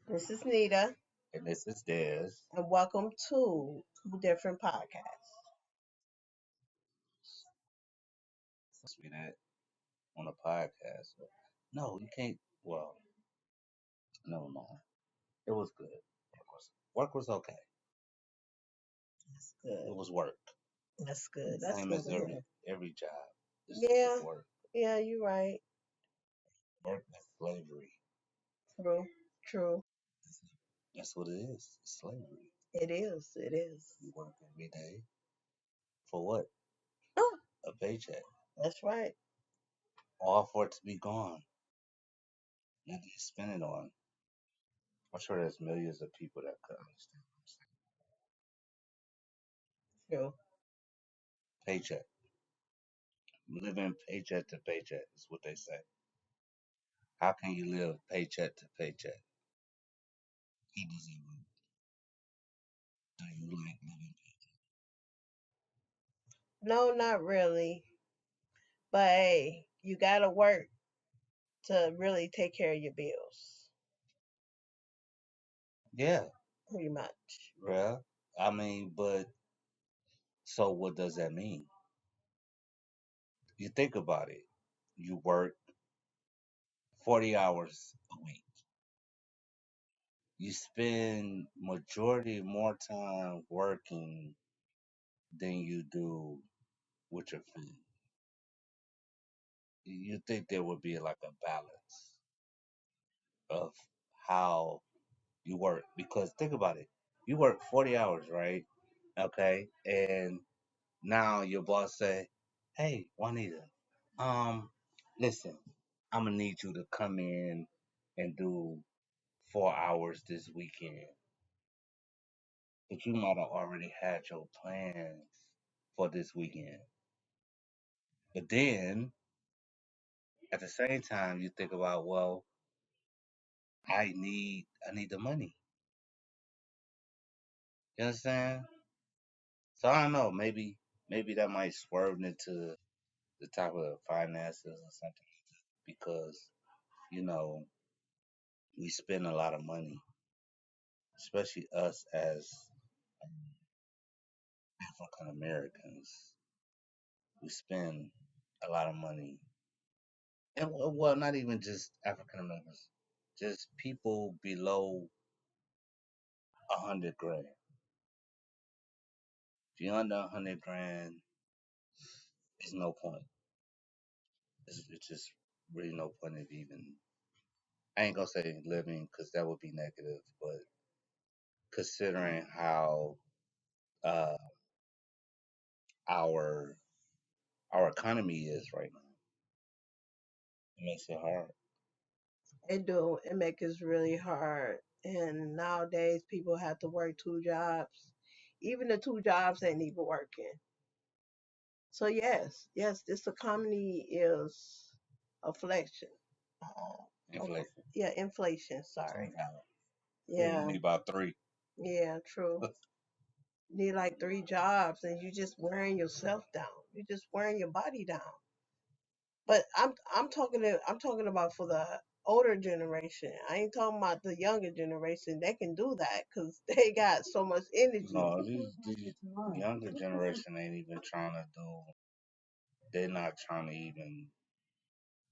This is Nita, And this is Des. and welcome to Two Different Podcasts. Supposed to be that on a podcast. No, you can't. Well, never mind. It was good. Work was okay. That's It good. was work. That's good. That's Same good as to every hear. every job. It's Yeah, work. yeah, you're right. Work is slavery. True, true. That's what it is. It's slavery. It is. It is. You work every day for what? Oh, A paycheck. that's right. All for it to be gone. Nothing to spend it on. I'm sure there's millions of people that could understand what I'm True. saying. Paycheck. Living paycheck to paycheck is what they say. How can you live paycheck to paycheck? He doesn't work. Do you like living No, not really. But hey, you gotta work to really take care of your bills, paycheck? Yeah, pretty much. well, I mean, but so what does that mean? You think about it. You work 40 hours a week. You spend majority more time working than you do with your family. You think there would be like a balance of how you work because think about it. You work 40 hours, right? Okay. And now your boss say, "Hey, Juanita, um, listen, I'm gonna need you to come in and do 4 hours this weekend." But you might have already had your plans for this weekend. But then at the same time, you think about, well, I need the money. You understand? So I don't know. Maybe that might swerve into the type of finances or something because you know we spend a lot of money, especially us as African Americans. We spend a lot of money, and well, not even just African Americans, just people below 100 grand. If you're under 100 grand, there's no point. It's just really no point of even. I ain't gonna say living because that would be negative, but considering how uh, our our economy is right now, it makes it hard. It do. It make it really hard. And nowadays people have to work two jobs. Even the two jobs ain't even working. So yes, this economy is affliction. Inflation. Yeah, inflation. Sorry. Somehow. Yeah, you Yeah, need about three. yeah, true. Need like three jobs, and you just wearing yourself down. You're just wearing your body down. But I'm talking about for the older generation. I ain't talking about the younger generation. They can do that because they got so much energy. No, these younger generation ain't even trying to do. They're not trying to even.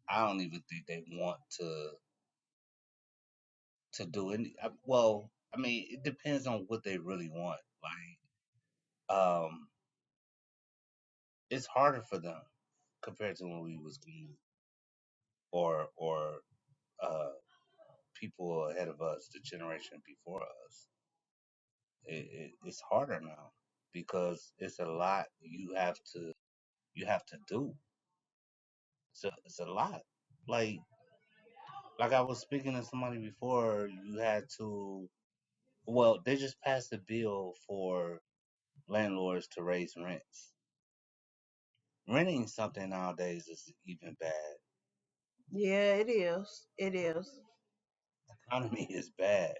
I don't even think they want to do any. Well, I mean, it depends on what they really want. It's harder for them compared to when we was kids or uh people ahead of us, the generation before us. It's harder now because it's a lot you have to do. So it's a lot. Like like I was speaking to somebody before, you had to. Well, they just passed a bill for landlords to raise rents. Renting something nowadays is even bad. Yeah, it is. It is. Economy is bad,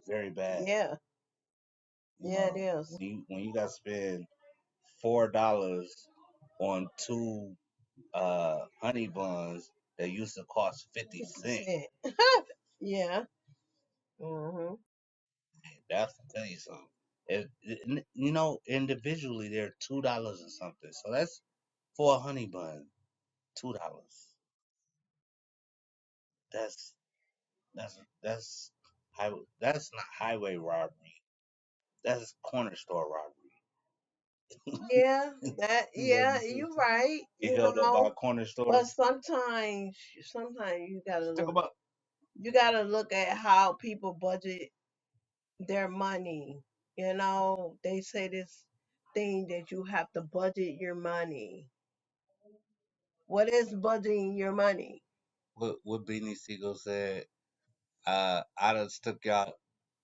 very bad. Yeah, You yeah, it know, is. when you got to spend $4 on two honey buns that used to cost 50 cents. 50 cent. Yeah, Mhm. That's to tell you something. Individually they're $2 and something. So that's for a honey bun, $2. That's that's that's not highway robbery. That's corner store robbery. Yeah, You know what yeah, I'm saying? you're right. You held up by a corner But store. sometimes Think about you gotta look at how people budget their money. They say this thing that you have to budget your money. What is budgeting your money? what Beanie Siegel said. I done stuck y'all.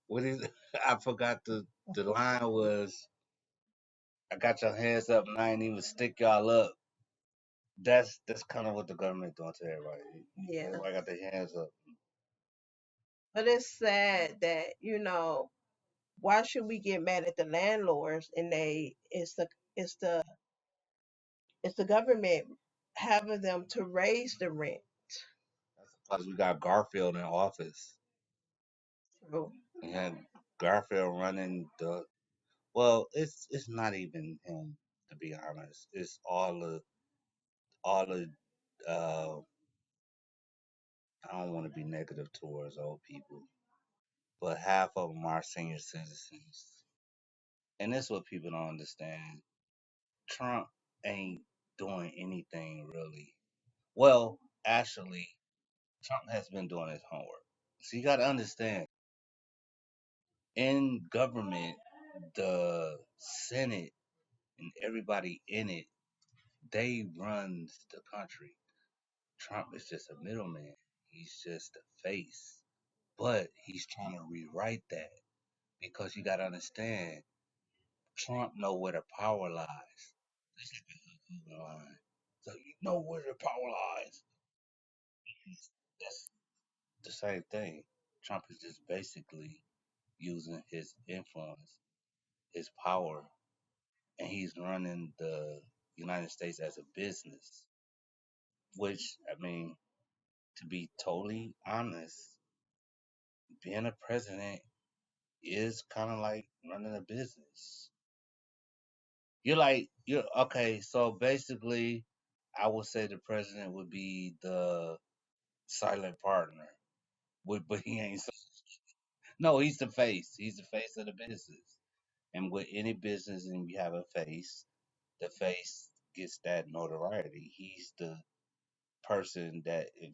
What is? I forgot the line was. I got your hands up and I ain't even stick y'all up. That's kind of what the government doing to everybody. Yeah. Everybody got their hands up. But it's sad that, why should we get mad at the landlords and it's the it's the government having them to raise the rent. That's because we got Garfield in office. True. We had Garfield running the. Well, it's not even him to be honest. It's all the. Uh, I don't want to be negative towards old people, but half of them are senior citizens, and that's what people don't understand. Trump ain't doing anything really. Well, actually, Trump has been doing his homework. So you got to understand, in government, the Senate and everybody in it, they runs the country. Trump is just a middleman. He's just a face. But he's trying to rewrite that because you got to understand, Trump know where the power lies. So you know where the power lies. That's the same thing. Trump is just basically using his influence, his power, and he's running the United States as a business. Which, I mean, to be totally honest, being a president is kind of like running a business. You're okay. So basically, I would say the president would be the silent partner. But he ain't. No, he's the face. He's the face of the business. And with any business, and you have a face, the face gets that notoriety. He's the person that if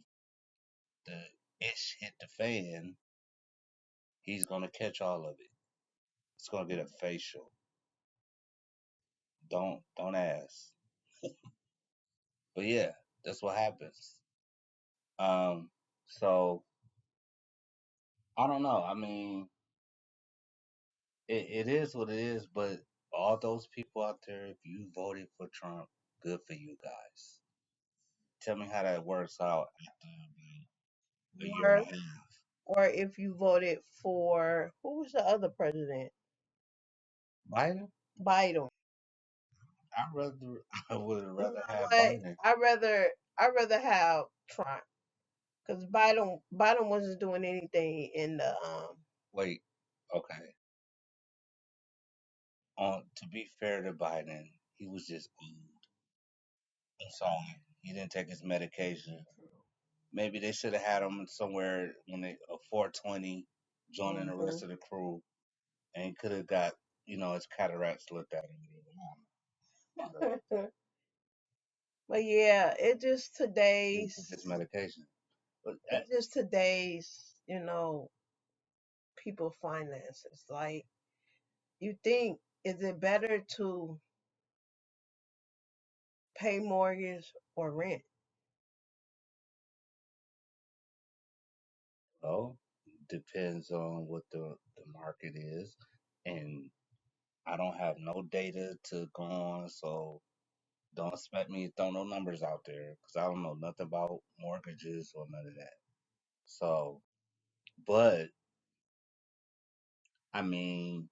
the ish hit the fan, he's gonna catch all of it. It's gonna get a facial. Don't ask. But yeah, that's what happens. Um, so I don't know. I mean, it is what it is. But all those people out there, if you voted for Trump, good for you guys. Tell me how that works out after a year and a Or half. or if you voted for who was the other president? Biden? Biden. I rather I would You rather know have what? Biden. I rather have Trump because Biden wasn't doing anything in the Wait, okay. On to be fair to Biden, he was just old. That's all. He didn't take his medication. Maybe they should have had him somewhere when they a 420 joining the rest of the crew, and he could have got his cataracts looked at him. But yeah, He didn't take his medication. But it's just today's people finances. Like you think, is it better to pay mortgage or rent? well, depends on what the market is, and I don't have no data to go on, so don't expect me to throw no numbers out there because I don't know nothing about mortgages or none of that. So, but I mean,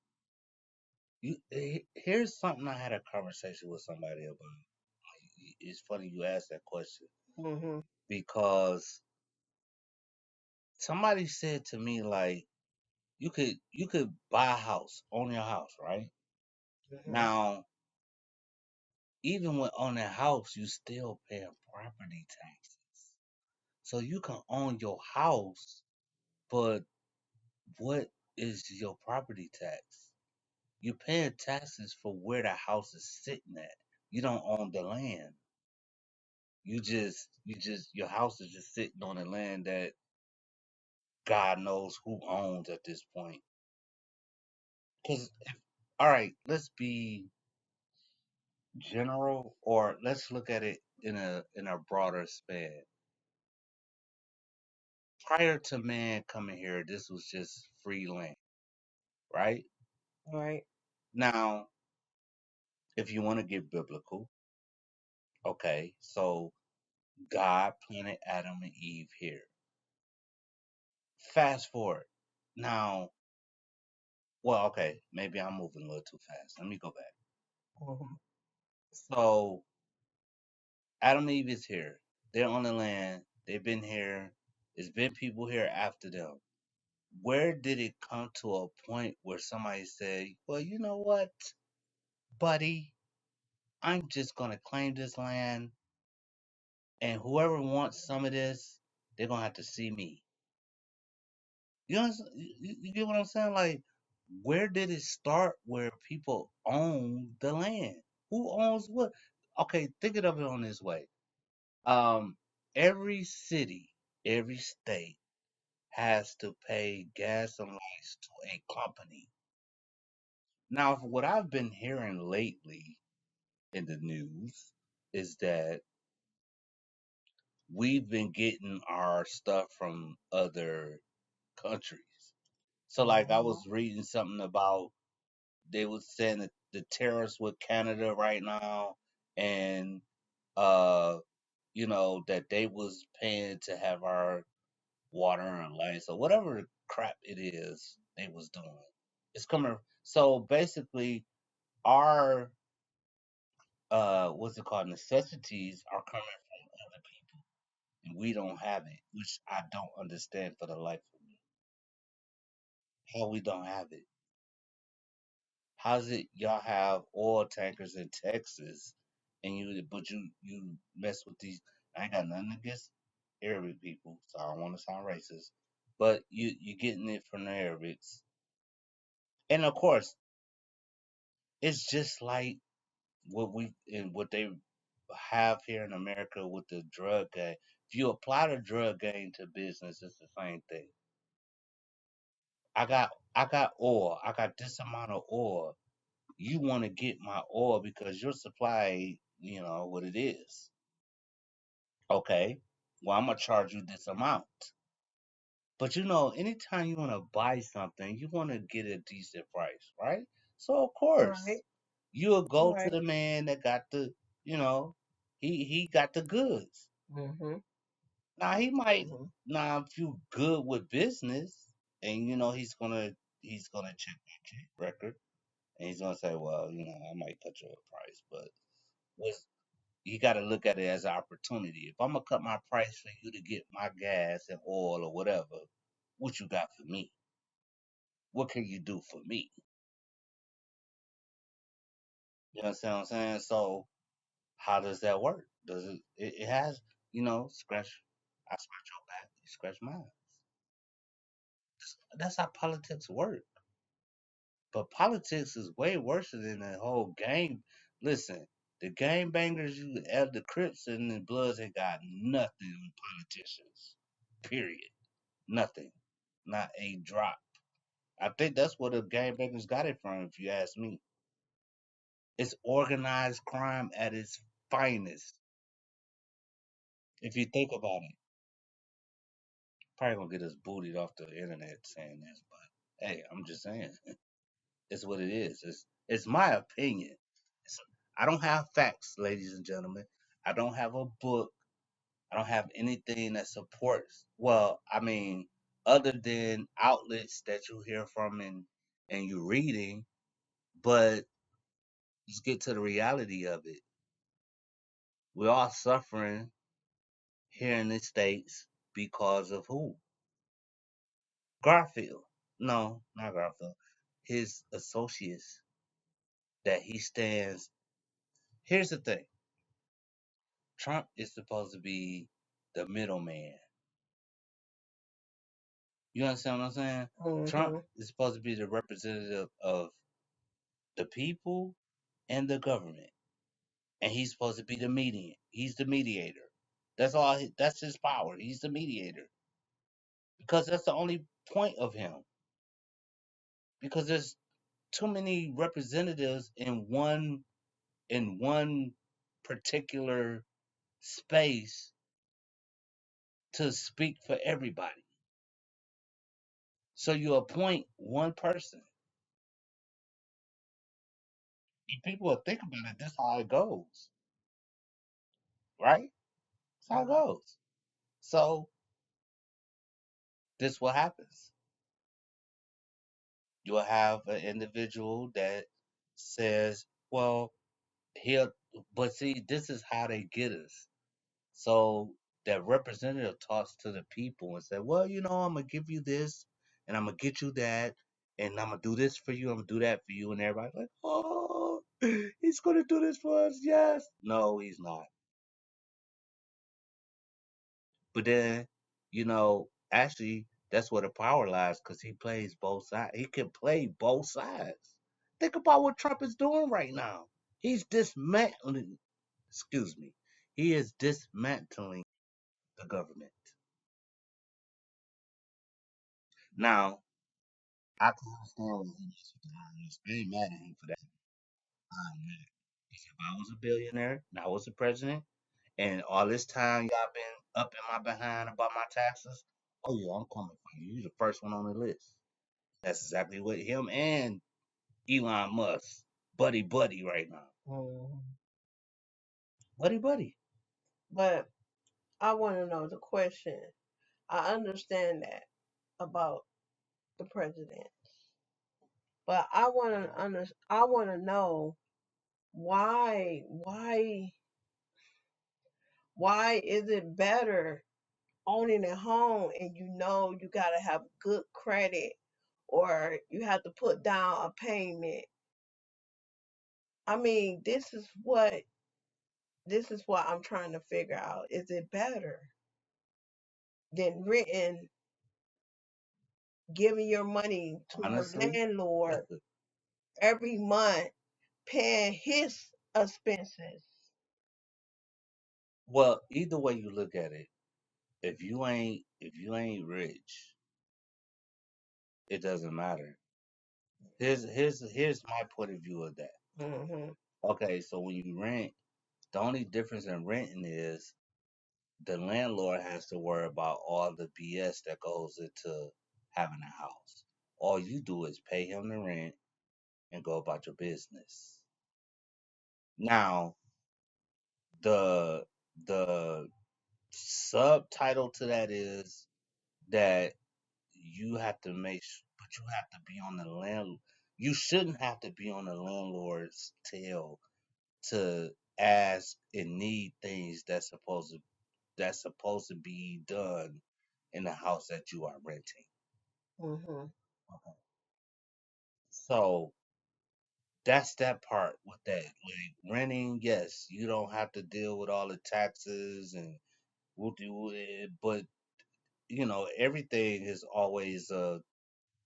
here's something I had a conversation with somebody about. It's funny you asked that question Hmm. because somebody said to me like, you could buy a house, own your house, right? Mhm. Now, even with owning a house, you still paying property taxes. So you can own your house, but what is your property tax? You're paying taxes for where the house is sitting at. You don't own the land. Your house is just sitting on the land that God knows who owns at this point. Cause all right, let's be general, or let's look at it in a broader span. Prior to man coming here, this was just free land, right? Right. Now, if you want to get biblical, okay, so God planted Adam and Eve here. Fast forward. Now, well, okay, maybe I'm moving a little too fast. Let me go back. Mhm. So, Adam and Eve is here. They're on the land. They've been here. There's been people here after them. Where did it come to a point where somebody said, well, you know what, buddy? I'm just going to claim this land, and whoever wants some of this, they're going to have to see me. You know, you get what I'm saying? Like, where did it start where people own the land? Who owns what? Okay, think of it on this way. Um, every city, every state has to pay gas and lights to a company. Now, what I've been hearing lately in the news is that we've been getting our stuff from other countries. So, like, I Mhm. was reading something about they was saying that the tariffs with Canada right now, and uh, that they was paying to have our water and lights or whatever crap it is they was doing. It's coming. So basically, our what's it called, necessities are coming from other people, and we don't have it, which I don't understand for the life of me. How we don't have it? How's it y'all have oil tankers in Texas, and you mess with these? I ain't got nothing against Arabic people, so I don't want to sound racist, but you getting it from the Arabics, and of course, it's just like what they have here in America with the drug game. If you apply the drug game to business, it's the same thing. I got oil. I got this amount of oil. You want to get my oil because your supply, what it is. Okay. Well, I'm gonna charge you this amount. But anytime you want to buy something, you want to get a decent price, right? So of course, Right. you'll go to Right. the man that got you know, he got the goods. Mhm. Now he might Mhm. now if you good with business, and he's gonna check your record, and he's gonna say, well, I might cut you a price, but what's you got to look at it as an opportunity. If I'm gonna cut my price for you to get my gas and oil or whatever, what you got for me? What can you do for me? You understand what I'm saying? So how does that work? Does it has scratch I scratch your back, you scratch mine. That's how politics work. But politics is way worse than the whole game. Listen, the game bangers, the Crips and the Bloods ain't got nothing on politicians. Period. Nothing. Not a drop. I think that's where the game bangers got it from, if you ask me. It's organized crime at its finest. If you think about it, probably gonna get us booted off the internet saying this, but hey, I'm just saying. It's what it is. It's my opinion. It's, I don't have facts, ladies and gentlemen. I don't have a book. I don't have anything that supports. Well, I mean, other than outlets that you hear from and you reading, but let's get to the reality of it. We're all suffering here in the states because of who? Garfield. No, not Garfield. His associates that he stands. Here's the thing: Trump is supposed to be the middleman. You understand what I'm saying? Trump Mm-hmm. is supposed to be the representative of the people and the government, and he's supposed to be the median. He's the mediator. That's all. That's his power. He's the mediator because that's the only point of him. Because there's too many representatives in one particular space to speak for everybody. So you appoint one person. If people will think about it, that's how it goes, right? That's how it goes. So this what happens. You'll have an individual that says, well, he'll, but see, this is how they get us. So that representative talks to the people and say, well, I'm gonna give you this, and I'm gonna get you that, and I'm gonna do this for you, I'm gonna do that for you, and everybody's like, oh, he's gonna do this for us, yes. No, he's not. But then, actually, that's where the power lies because he plays both sides. He can play both sides. Think about what Trump is doing right now. He's dismantling, excuse me, he is dismantling the government. Now, I can understand what he needs to do. I ain't mad at him for that. I'm mad. If I was a billionaire and I was the president, and all this time y'all been up in my behind about my taxes, oh yeah, I'm coming for you. You're the first one on the list. That's exactly what him and Elon Musk buddy buddy right now. Mm-hmm. Buddy buddy. But I want to know the question. I understand that about the president, but I want to know why is it better owning a home and you got to have good credit or you have to put down a payment. I mean, this is what I'm trying to figure out. Is it better than renting, giving your money to a Honestly, landlord every month, paying his expenses? well, either way you look at it, if you ain't rich, it doesn't matter. Here's my point of view of that. Hmm. Okay, so when you rent, the only difference in renting is the landlord has to worry about all the BS that goes into having a house. All you do is pay him the rent and go about your business. Now, the the subtitle to that is that you have to but you have to be on the land. You shouldn't have to be on the landlord's tail to ask and need things that's supposed to be done in the house that you are renting. Hmm. Okay. So that's that part with that. Like renting, yes, you don't have to deal with all the taxes and but everything is always a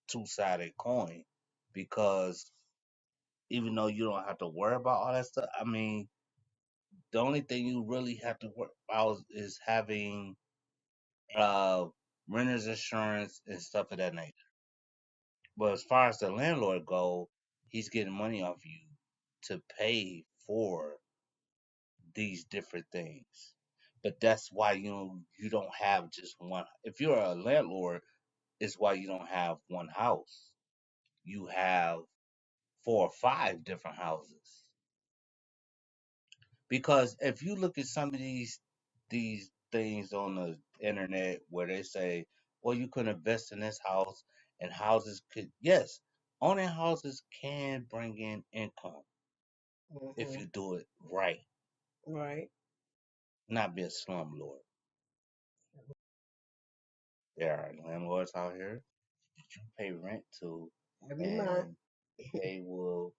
two-sided coin because even though you don't have to worry about all that stuff, I mean, the only thing you really have to worry about is having uh renter's insurance and stuff of that nature. But as far as the landlord go, he's getting money off you to pay for these different things. But that's why you don't have just one. If you're a landlord, it's why you don't have one house. You have 4 or 5 different houses. Because if you look at some of these things on the internet where they say, well, you could invest in this house and houses could, yes, owning houses can bring in income if Hmm. you do it right, Right. not be a slumlord. There are landlords out here. you pay rent to, every month. and they will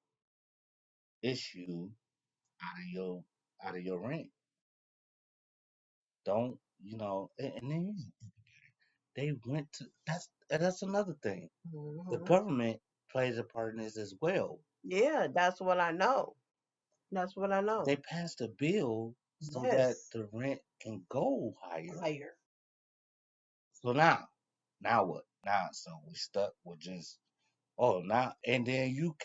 issue out of your rent. Don't and then they went to that's another thing. The Hmm. government plays a part in this as well. Yeah, that's what I know. That's what I know. They passed a bill so that Yes, the rent can go higher. higher. So now what? Now so we stuck with just now and then you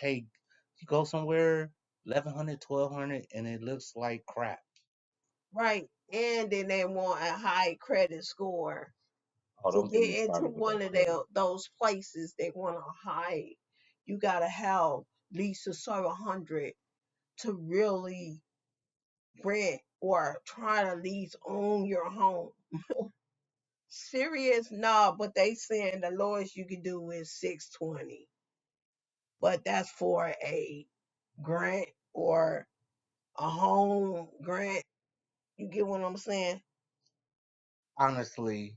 go somewhere 1100, 1200, and it looks like crap. Right. And then they want a high credit score Oh, to don't get me get into started with one that of credit. those places. They want a high. You gotta have at least a certain hundred to really rent or try to at least own your home. Serious, nah, but they saying the lowest you can do is 620. But that's for a grant or a home grant. You get what I'm saying? Honestly,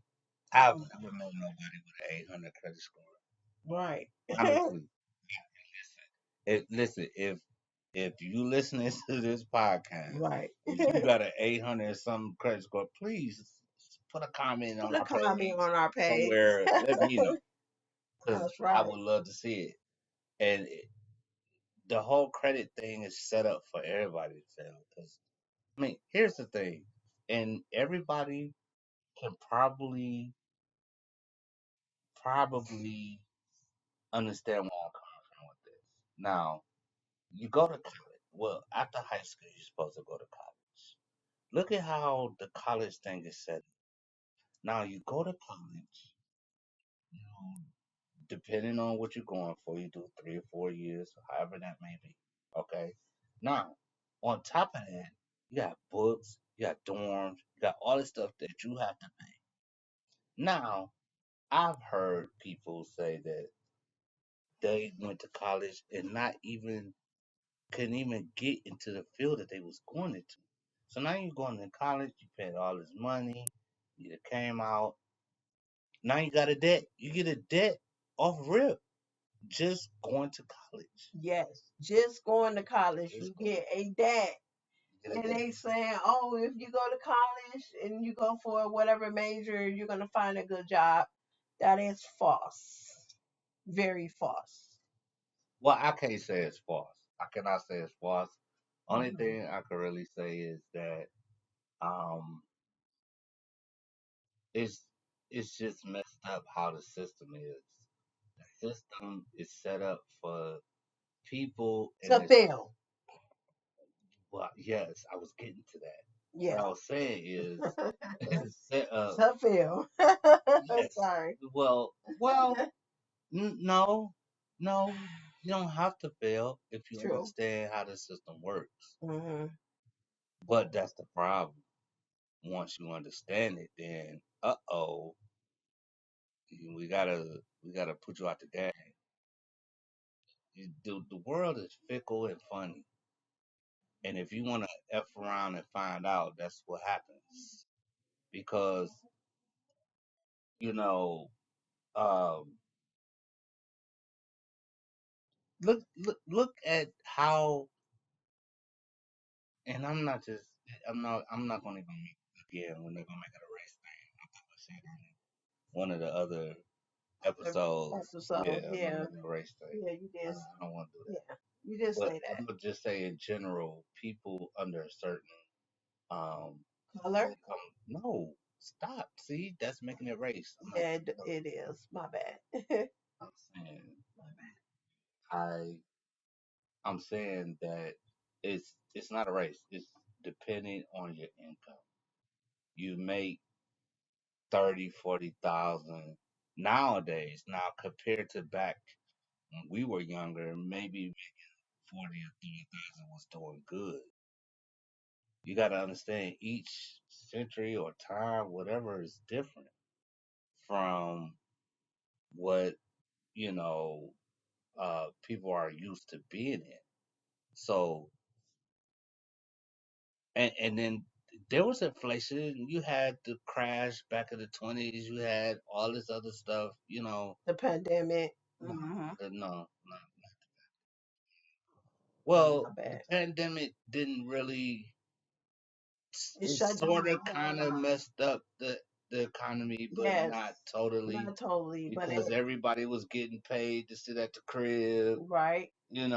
I've Um, never known nobody with an 800 credit score. right. Honestly, listen, if you listening to this podcast, Right. if you got an 800 something credit score, please put a comment on Put a our comment page on our page. somewhere. Let me know because That's I right. would love to see it. And the whole credit thing is set up for everybody to fail. Because I mean, here's the thing, and everybody can probably understand where I'm coming from with this. Now, you go to college. Well, after high school, you're supposed to go to college. Look at how the college thing is set. Now, you go to college, you know, depending on what you're going for, you do 3 or 4 years, however that may be. Okay. Now, on top of that, you got books, you got dorms, you got all this stuff that you have to pay. Now, I've heard people say that they went to college and not even couldn't even get into the field that they was going into. So now you're going to college, you paid all this money, you done came out, now you got a debt. You get a debt off rip just going to college. Yes. Just going to college, you Just going, get a debt. you get a And debt. they saying, oh, if you go to college and you go for whatever major, you're gonna find a good job. That is false. Very false. Well, I can't say it's false. I cannot say it's false. Only Hmm. thing I can really say is that um it's it's just messed up how the system is. The system is set up for people and To it's fail. well, yes, I was getting to that. What Yeah. I was saying is it's set up To fail. yes. Sorry. Well, no, no, you don't have to fail if you True. understand how the system works. Hmm. But that's the problem. Once you understand it, then we gotta put you out the game. The world is fickle and funny, and if you want to f around and find out, that's what happens. Because you know, um, look at how, and I'm not gonna even make again. We're not gonna make it a race thing. I thought I said on one of the other episodes. Episode. Yeah, I'm not Yeah. making a race thing. Yeah, you did. I don't want to do that. Yeah. You did But say I'm that. gonna just say in general, people under a certain um Color? income. No, stop. See, that's making it race. I'm not Yeah, doing that. it is. My bad. I'm saying I I'm saying that it's not a race. It's depending on your income. You make 30, 40,000 nowadays. Now compared to back when we were younger, maybe 40 or 30,000 was doing good. You got to understand each century or time, whatever, is different from what you know people are used to being in. So and then there was inflation. You had the crash back in the 20s. You had all this other stuff. You know, The pandemic. no, Hmm. no. Well, My the bad. pandemic didn't really. It It shut down sort of a whole kind of lot. messed up the economy, but Yes, not totally, not totally, but because it everybody was getting paid to sit at the crib, right.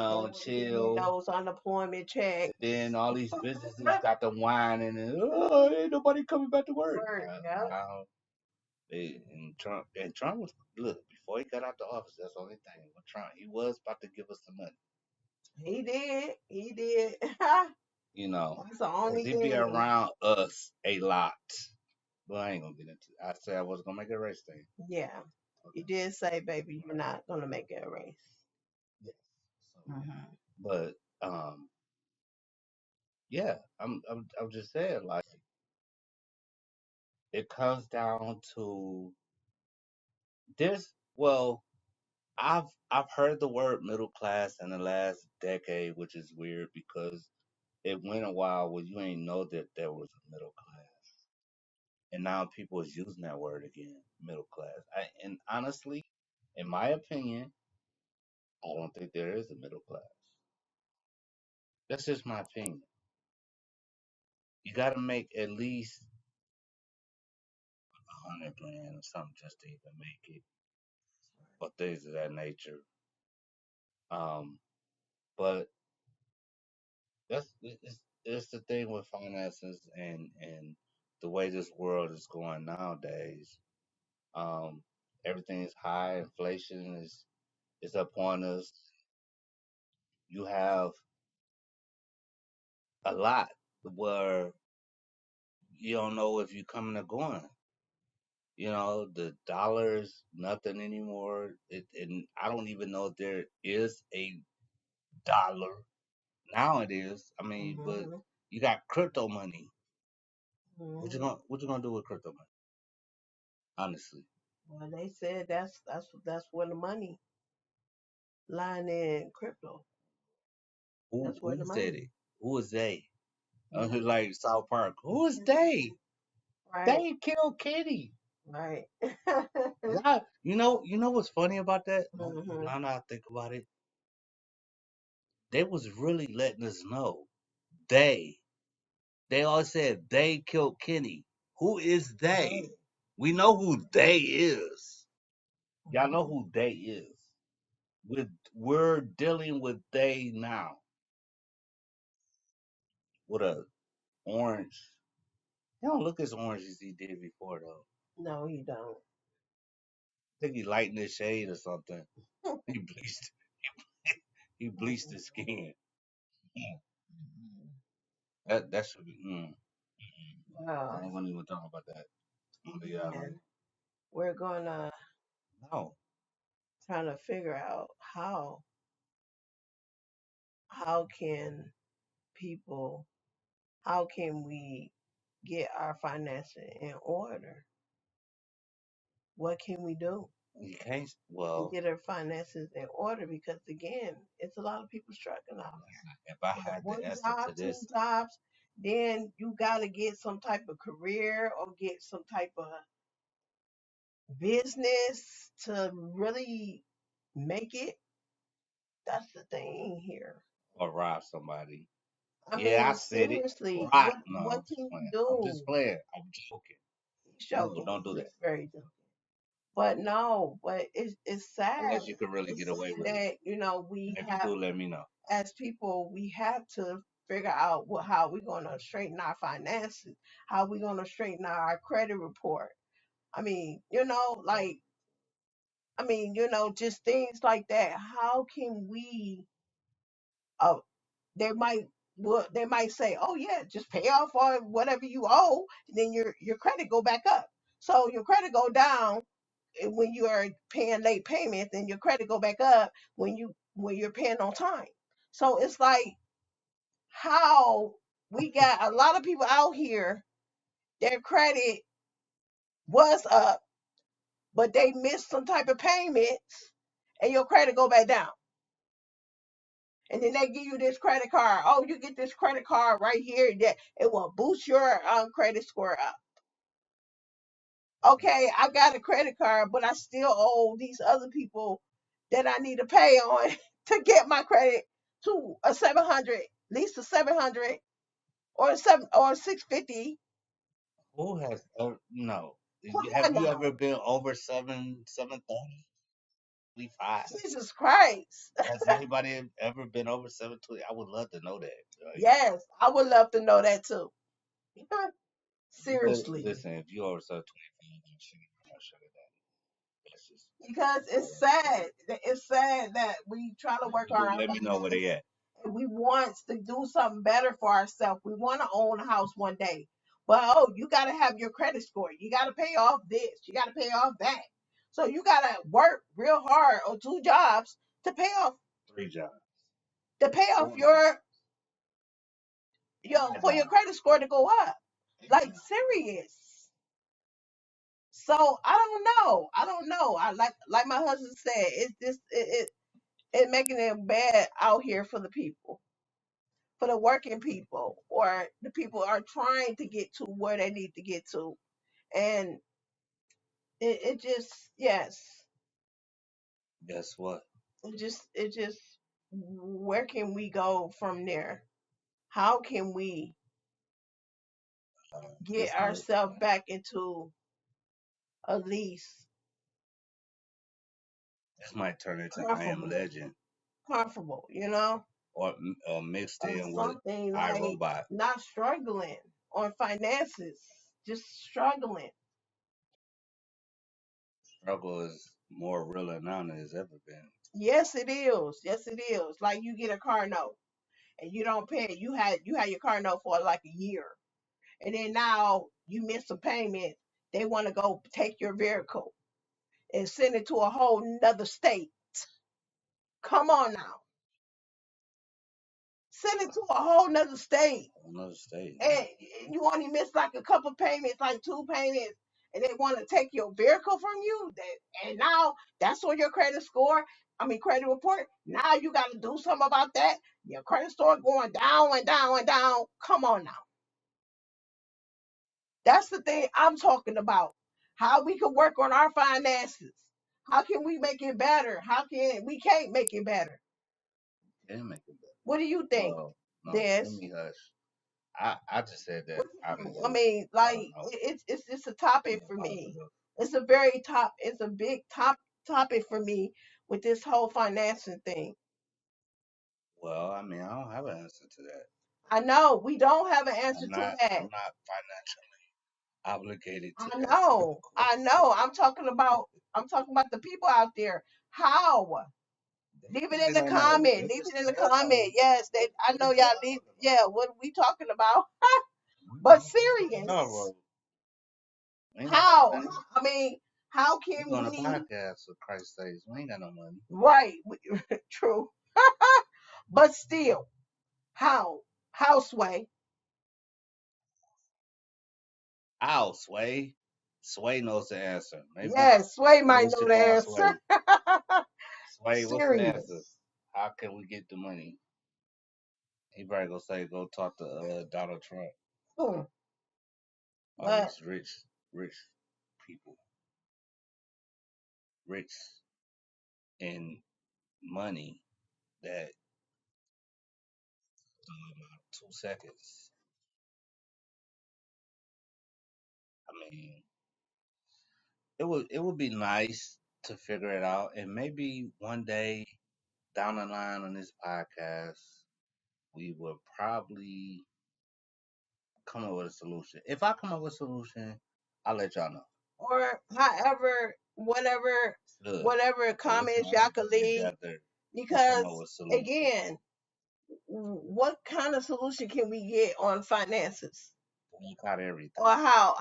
They were getting chill. those unemployment And then checks. all these businesses got to whining and ain't nobody coming back to work. Work, yeah. Now and Trump was, look, before he got out the office. That's the only thing with Trump. He was about to give us some money, He did. He did. you know, That's the 'cause only he be thing. around us a lot. But I ain't gonna get into. I said I was gonna make it a race thing. Yeah. You Okay. did say, baby, you're not gonna make it a race. Yes. So, Hmm. but yeah, I'm just saying, like, it comes down to this. Well, I've heard the word middle class in the last decade, which is weird because it went a while where you ain't know that there was a middle class, and now people is using that word again, middle class. And honestly, in my opinion, I don't think there is a middle class. That's just my opinion. You got to make at least 100 grand or something just to even make it, or things of that nature. Um, but it's the thing with finances and the way this world is going nowadays. Um, Everything is high. Inflation is upon us. You have a lot where you don't know if you're coming or going. The dollar's nothing anymore. And I don't even know if there is a dollar. Now it is. I mean, but Hmm. you got crypto money. Hmm. What you gonna do with crypto money? Honestly, Well, they said that's where the money lying in crypto. That's where who the said money. it? Who is they? Hmm. Like South Park. Who is they? Right. They killed Kitty. Right. Yeah, you know what's funny about that? Hmm. Now that I think about it, they was really letting us know. They they all said they killed Kenny. Who is they? Right. We know who they is. Y'all know Hmm. who they is. We're dealing with they now with a orange. He don't look as orange as he did before though. No, you don't. I think he lightened his shade or something. He bleached he bleached his skin. Mm. That should be. I Well, ain't gonna even talk about that. again, we're gonna No, try to figure out how can people how can we get our finances in order? What can we do you can't. to Well, get our finances in order? Because again, it's a lot of people struggling out here. if I They got had the one answer job, to two this, jobs, then you gotta get some type of career or get some type of business to really make it. That's the thing here. or rob somebody. I Yeah, I mean, said it. seriously, Right? what No, what I'm just can you playing. I'm do? just playing. I'm joking. He's No, joking. don't do He's that just very joking. But no, but it's sad. unless you could really It's get away sad with it. that And we if you have do, let me know. as people we have to figure out how we're gonna straighten our finances, how we're gonna straighten our credit report. I mean, like just things like that. How can we uh, they might they might say, "Oh yeah, just pay off all whatever you owe, and then your credit go back up." So your credit go down when you are paying late payments, and your credit go back up when you're paying on time. So it's like how we got a lot of people out here, their credit was up, but they missed some type of payments, and your credit go back down. And then they give you this credit card. Oh, you get this credit card right here that it will boost your credit score up. Okay, I got a credit card, but I still owe these other people that I need to pay on to get my credit to a 700, at least a 700 or a 650. Who has no? Come Have on you now. ever been over 730? We five. Jesus Christ. Has anybody ever been over 720? I would love to know that. Right? Yes, I would love to know that too. Seriously. Listen, if you over 725, then shut it down. That's just Because it's sad. It's sad that we try to work on our let me know where they finances at. and we want to do something better for ourselves. We want to own a house one day. But oh, you got to have your credit score. You got to pay off this. You got to pay off that. So you got to work real hard on two jobs to pay off Three jobs. Four jobs. your Five for your jobs. credit score to go up. Like Exactly. serious. So I don't know. I don't know. I like my husband said, it's just it making it bad out here for the people, for the working people, or the people are trying to get to where they need to get to. And it just, yes, Guess what? it just where can we go from there? How can we get This might ourselves back into at least this might turn into I Am comfortable, Legend comfortable, you know, or mixed or in with something like iRobot. not struggling on finances, just struggling. Struggle is more real now than it's ever been. Yes, it is. Yes, it is. Like you get a car note and you don't pay it. You had your car note for like a year, and then now you miss a payment. They want to go take your vehicle and send it to a whole nother state. Come on now, send it to a whole nother state, Another state. and you only miss like a couple payments, like two payments, and they want to take your vehicle from you. And now that's on your credit score. I mean credit report. Now you got to do something about that. Your credit score going down and down and down. Come on now. That's the thing I'm talking about. How we can work on our finances. How can we make it better? How can we can't make it better? Can make it better. What do you think, Well, no, Des? let me hush. I just said that out of I just mean, I like don't know. it's just a topic Being for me. positive. It's a very top. It's a big topic for me with this whole financing thing. Well, I mean, I don't have an answer to that. I know we don't have an answer to that. I'm not financially obligated to I answer know. that I question. know. I'm talking about the people out there. How? Leave it in They the don't know. comment. Leave it in the comment. Yes, I What know is y'all y'all leave. talking about? Yeah, what are we talking about? We But going to serious. railroad. We ain't got no How? money. I mean, how We can doing a we? podcast for Christ's sakes. We ain't got no money. Right. True. But still, how? How, Sway? Ow, Sway. Sway knows the answer. Yes, Sway Maybe might we know should the call answer. Sway. Sway, what's the answer? Serious. How can we get the money? He probably gonna say go talk to Donald Trump. Hmm. All But these rich people, rich in money that in about 2 seconds. I mean, it would be nice to figure it out, and maybe one day down the line on this podcast, we will probably come up with a solution. If I come up with a solution, I'll let y'all know. or however, whatever, Good. whatever So let's comments all y'all could work leave. together and come up Because with a solution. again, what kind of solution can we get on finances? Boycott everything. Or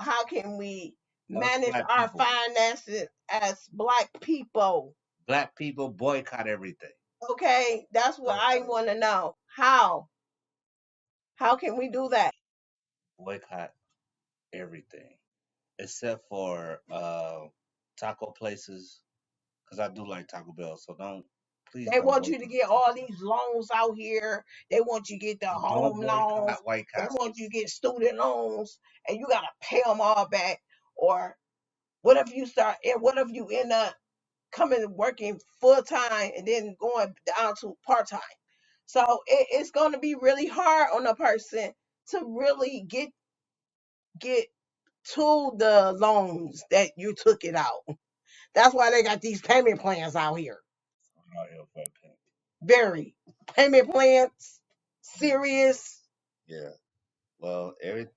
how can we Us manage black our people. finances as black people? Black people boycott everything. Okay, that's what I Boycott want to everything. know. How can we do that? Boycott everything. Except for taco places, because I do like Taco Bell. So don't Please They don't want work you to on get all these loans out here. They want you to get the me. Don't home loans. boycott White They Castle. want you to get student loans, and you gotta pay them all back. Or what if you start? And what if you end up coming working full time and then going down to part time? So it's going to be really hard on a person to really get to the loans that you took it out. That's why they got these payment plans out here. Oh, yeah, okay. Very payment plans, serious. Yeah. Well,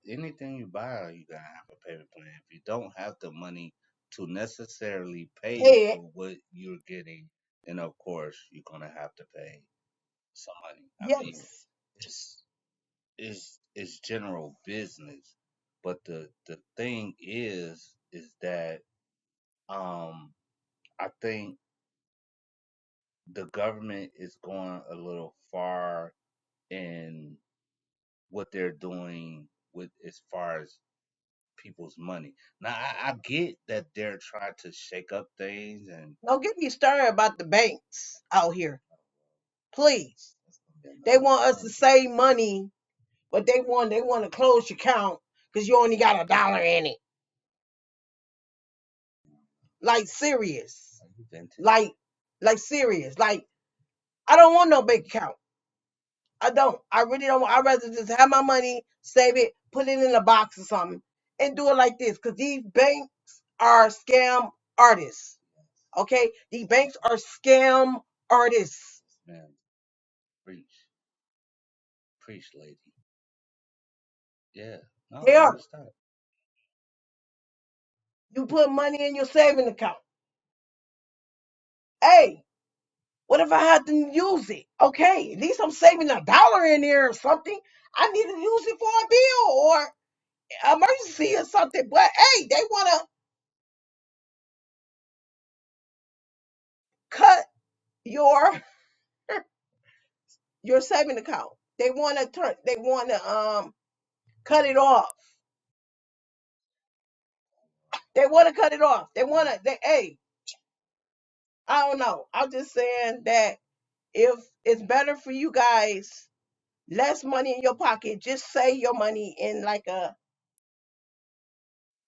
anything you buy, you gotta have a payment plan. If you don't have the money to necessarily pay Pay it. for what you're getting, then of course you're gonna have to pay some money. I mean, Yes. it's it's general business, but the thing is that I think the government is going a little far in what they're doing with as far as people's money. Now I get that they're trying to shake up things and Don't get me started about the banks out here. Please. that's gonna be They another want us to subject. save money, but they want to close your account because you only got $1 in it. Like serious. Are you venting? Like serious. Like I don't want no bank account. I don't. I really don't. I'd rather just have my money, save it, put it in a box or something, and do it like this. Because these banks are scam artists. Okay? These banks are scam artists. Man, preach, preach, lady. Yeah, no, They let are. her start. You put money in your saving account. Hey, what if I had to use it? Okay, at least I'm saving $1 in there or something. I need to use it for a bill or emergency or something. But hey, they want to cut your your saving account. They want to turn. They want to cut it off. They want to cut it off. They want to. Hey, I don't know. I'm just saying that if it's better for you guys, less money in your pocket, just save your money in like a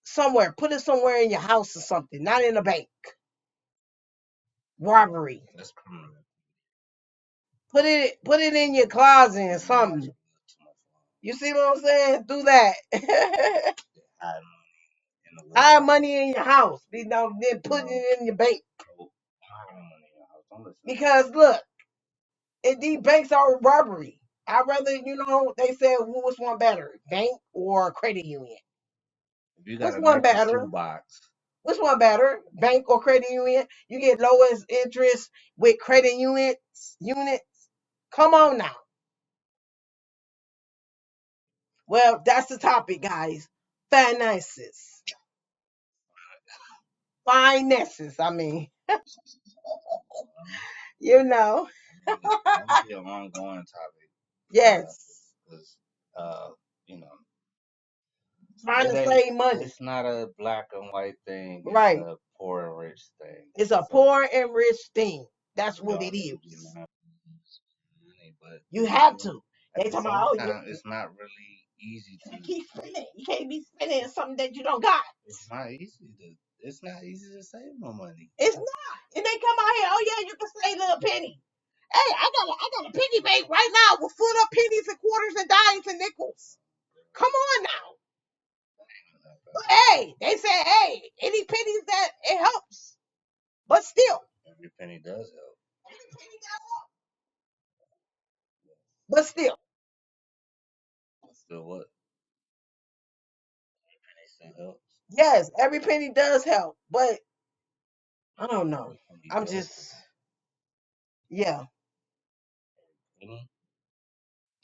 somewhere. Put it somewhere in your house or something, not in a bank. Robbery. That's criminal. Put it in your closet or Criminal something. too much You see what I'm saying? Do that. hide money in the Hide world. money in your house. Then You put know, it in your bank. hide money in your house. Don't listen to Because look, these banks are robbery. I'd rather, they said which one better, bank or credit union? if you got Which a one Nike better? shoebox, Which one better, bank or credit union? You get lowest interest with credit units. Come on now. Well, that's the topic, guys. Finances. Finances, I mean, you know. that'll be an ongoing topic. Yes. Because you know, Trying it to ain't. save money. It's not a black and white thing. It's Right. a poor and rich thing. It's a So poor and rich thing. That's we what all it should be is. money, but You have you know, to. at They the talking same about, oh, time, it's not really easy to. can't keep spending. You can't be spending something that you don't got. It's not easy to. It's not easy to save no money. It's not. And they come out here, oh yeah, you can save a little penny. Hey, I got a piggy bank right now with full of pennies and quarters and dimes and nickels. Come on now. But hey, they say, hey, any pennies that it helps. But still, Every penny does help. every penny does help. But still, Still, what? Penny still helps. yes, every penny does help. But I don't know. Every penny I'm does just, help. yeah, Penny,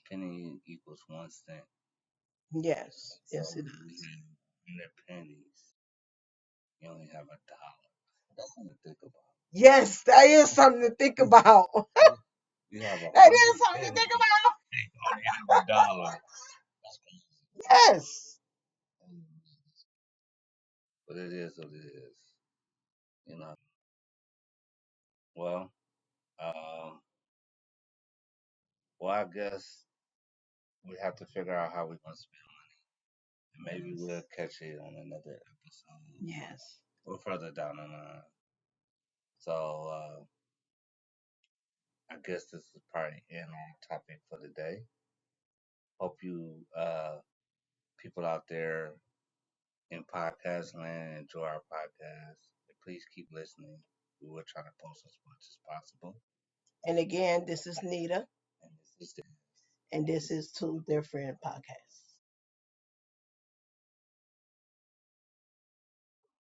penny equals 1 cent. yes, So yes, it you does. have 100 pennies. You only have $1. That's something to think about. Yes, that is something to think about. You have a That hundred is something to think pennies. about. You only have $1. That's Yes. crazy. But it is what it is. You know. Well, Well, I guess we have to figure out how we're gonna spend it. Maybe Yes. we'll catch it on another episode Yes. or further down the line. So I guess this is probably end on topic for the day. Hope you people out there in podcast land enjoy our podcast. And please keep listening. We will try to post as much as possible. And again, this is Nita, And this is and this is Two Different Podcasts.